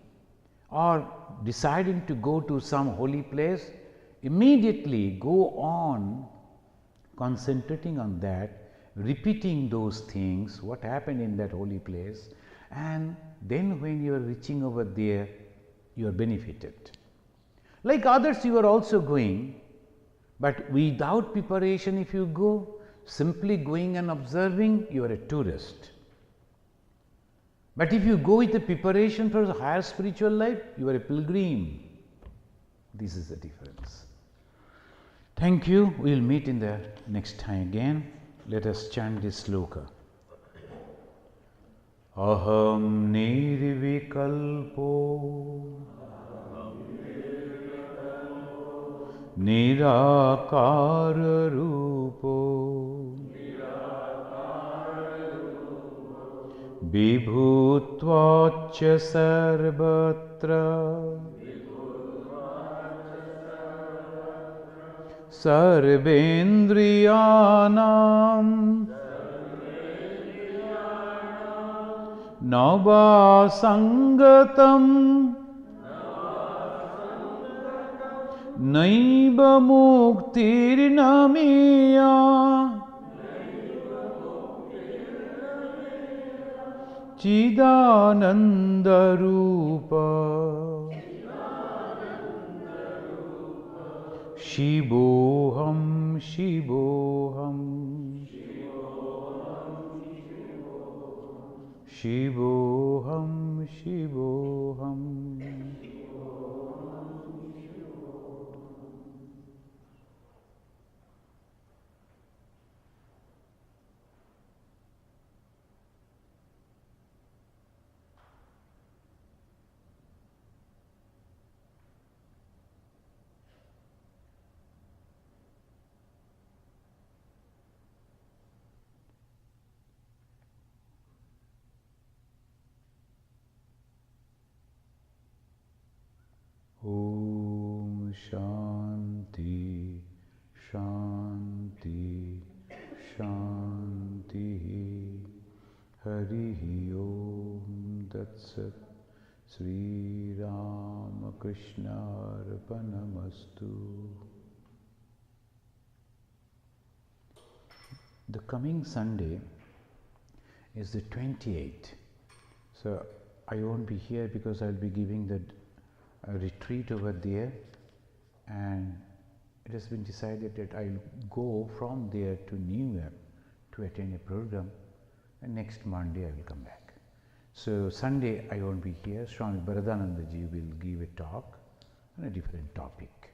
or deciding to go to some holy place, immediately go on concentrating on that, repeating those things, what happened in that holy place, and then when you are reaching over there, you are benefited. Like others, you are also going, but without preparation, if you go, simply going and observing, you are a tourist. But if you go with a preparation for a higher spiritual life, you are a pilgrim. This is the difference. Thank you. We will meet in the next time again. Let us chant this sloka. Aham nirvikalpo nirakara rupo vibhutvacha sarvatra sarvendriyanam navasangatam naiva muktirnamiya chidananda rupa shivoham shivoham shivoham shivoham. Om Shanti Shanti Shanti Harihi Om Tat Sat Sri Ramakrishna Arpanamastu. The coming Sunday is the 28th. So I won't be here because I'll be giving the retreat over there, and it has been decided that I'll go from there to New York to attend a program, and next Monday I will come back. So Sunday I won't be here. Swami Baradananda ji will give a talk on a different topic,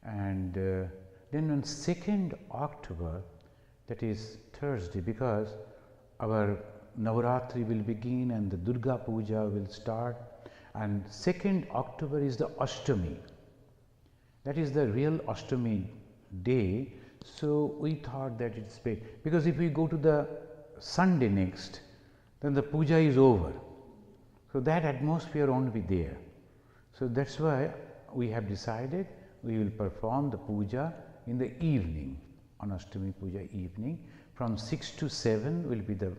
and then on 2nd October, that is Thursday, because our Navaratri will begin and the Durga Puja will start, and 2nd October is the Ashtami. That is the real Ashtami day. So we thought that it's big, because if we go to the Sunday next, then the puja is over. So that atmosphere won't be there. So that's why we have decided we will perform the puja in the evening, on Ashtami Puja evening. From 6 to 7 will be the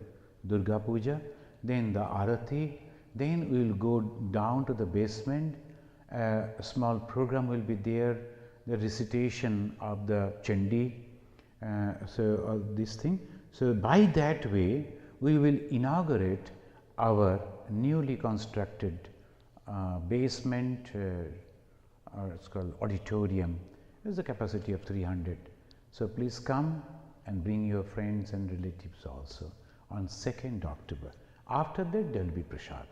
Durga Puja, then the Arati, then we will go down to the basement. A small program will be there, the recitation of the Chandi, this thing. So by that way, we will inaugurate our newly constructed basement, it's called auditorium. There's a capacity of 300. So please come and bring your friends and relatives also on 2nd October. After that, there will be prasad.